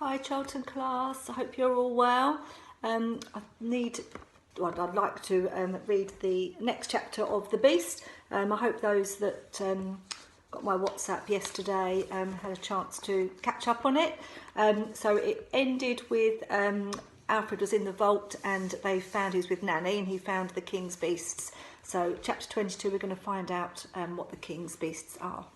Hi Charlton Class, I hope you're all well. I'd like to read the next chapter of The Beast. I hope those that got my WhatsApp yesterday had a chance to catch up on it. So it ended with Alfred was in the vault and they found he was with Nanny and he found the King's Beasts. So chapter 22 we're going to find out what the King's Beasts are.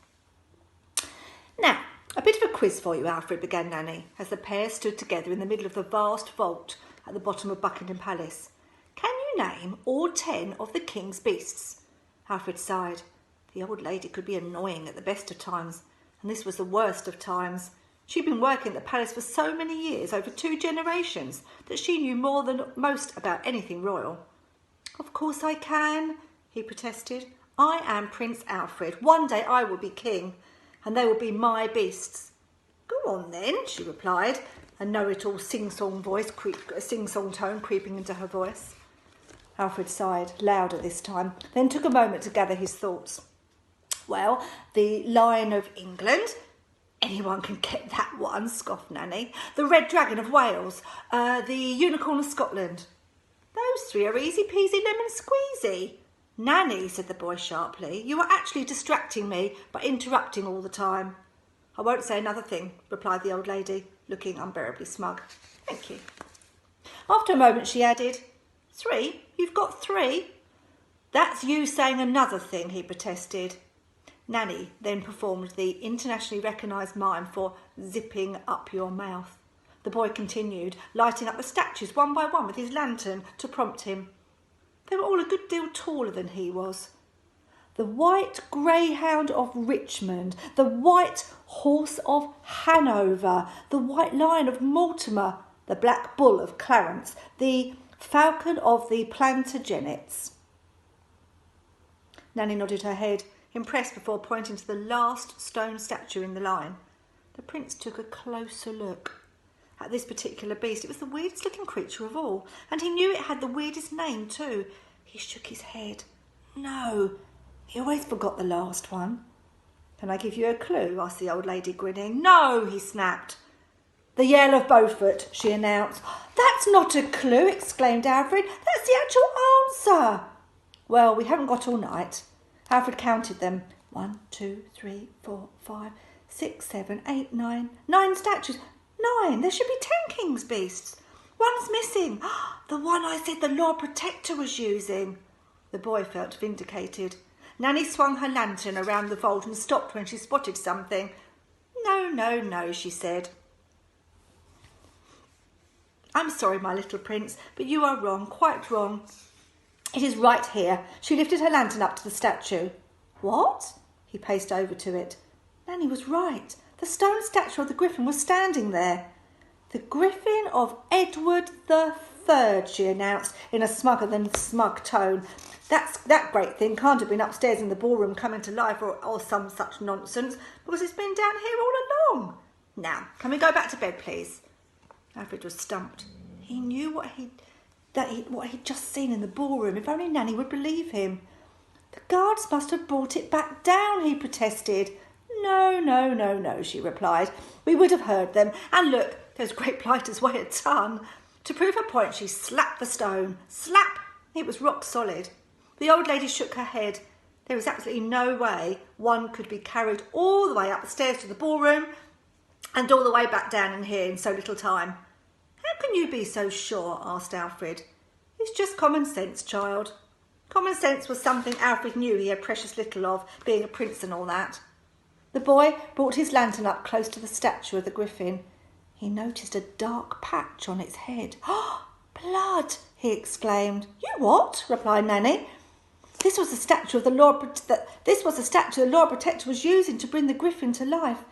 Now, a bit of a quiz for you, Alfred, began Nanny, as the pair stood together in the middle of the vast vault at the bottom of Buckingham Palace. Can you name all 10 of the King's Beasts? Alfred sighed. The old lady could be annoying at the best of times, and this was the worst of times. She'd been working at the palace for so many years, over 2 generations, that she knew more than most about anything royal. Of course I can, he protested. I am Prince Alfred. One day I will be king, and they will be my beasts. Go on then, she replied, a know-it-all sing-song tone creeping into her voice. Alfred sighed, louder this time, then took a moment to gather his thoughts. Well, the Lion of England. Anyone can get that one, scoffed Nanny. The Red Dragon of Wales. The Unicorn of Scotland. Those 3 are easy peasy lemon squeezy. Nanny, said the boy sharply, you are actually distracting me by interrupting all the time. I won't say another thing, replied the old lady, looking unbearably smug. Thank you. After a moment she added, 3? You've got 3? That's you saying another thing, he protested. Nanny then performed the internationally recognised mime for zipping up your mouth. The boy continued, lighting up the statues one by one with his lantern to prompt him. They were all a good deal taller than he was. The white greyhound of Richmond, the white horse of Hanover, the white lion of Mortimer, the black bull of Clarence, the falcon of the Plantagenets. Nanny nodded her head, impressed before pointing to the last stone statue in the line. The prince took a closer look at this particular beast. It was the weirdest looking creature of all, and he knew it had the weirdest name too. He shook his head. No, he always forgot the last one. Can I give you a clue? Asked the old lady, grinning. No, he snapped. The Yell of Beaufort, she announced. That's not a clue, exclaimed Alfred. That's the actual answer. Well, we haven't got all night. Alfred counted them. 1, 2, 3, 4, 5, 6, 7, 8, 9. 9 statues. 9. There should be 10 King's Beasts. One's missing. The one I said the Lord Protector was using. The boy felt vindicated. Nanny swung her lantern around the vault and stopped when she spotted something. No, no, no, she said. I'm sorry, my little prince, but you are wrong, quite wrong. It is right here. She lifted her lantern up to the statue. What? He paced over to it. Nanny was right. The stone statue of the griffin was standing there. The griffin of Edward III, she announced in a smugger than smug tone. That great thing can't have been upstairs in the ballroom coming to life or some such nonsense, because it's been down here all along. Now, can we go back to bed, please? Alfred was stumped. He knew what he'd just seen in the ballroom. If only Nanny would believe him. The guards must have brought it back down, he protested. No, no, no, no, she replied. We would have heard them. And look, those great blighters weigh a ton. To prove her point, she slapped the stone. Slap! It was rock solid. The old lady shook her head. There was absolutely no way one could be carried all the way up the stairs to the ballroom and all the way back down in here in so little time. How can you be so sure? Asked Alfred. It's just common sense, child. Common sense was something Alfred knew he had precious little of, being a prince and all that. The boy brought his lantern up close to the statue of the griffin. He noticed a dark patch on its head. Oh, blood! He exclaimed. You what? Replied Nanny. This was the statue the Lord Protector was using to bring the griffin to life.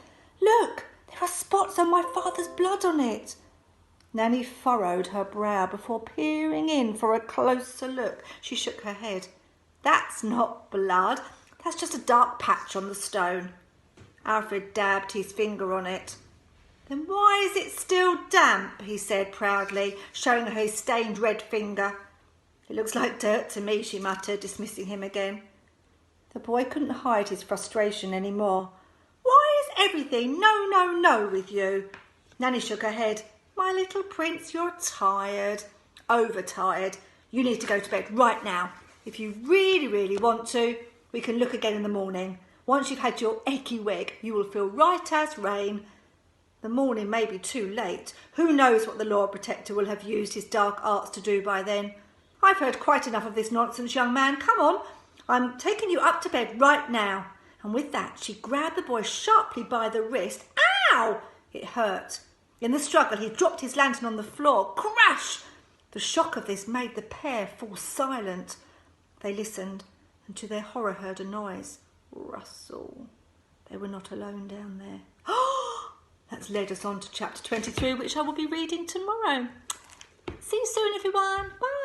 Look, there are spots on my father's blood on it. Nanny furrowed her brow before peering in for a closer look. She shook her head. That's not blood. That's just a dark patch on the stone. Alfred dabbed his finger on it. Then why is it still damp? He said proudly, showing her his stained red finger. It looks like dirt to me, she muttered, dismissing him again. The boy couldn't hide his frustration any more. Why is everything no, no, no with you? Nanny shook her head. My little prince, you're tired. Overtired. You need to go to bed right now. If you really, really want to, we can look again in the morning. Once you've had your eggy wig, you will feel right as rain. The morning may be too late. Who knows what the Lord Protector will have used his dark arts to do by then? I've heard quite enough of this nonsense, young man. Come on. I'm taking you up to bed right now. And with that, she grabbed the boy sharply by the wrist. Ow! It hurt. In the struggle, he dropped his lantern on the floor. Crash! The shock of this made the pair fall silent. They listened, and to their horror heard a noise. Rustle. They were not alone down there. That's led us on to chapter 23, which I will be reading tomorrow. See you soon, everyone. Bye.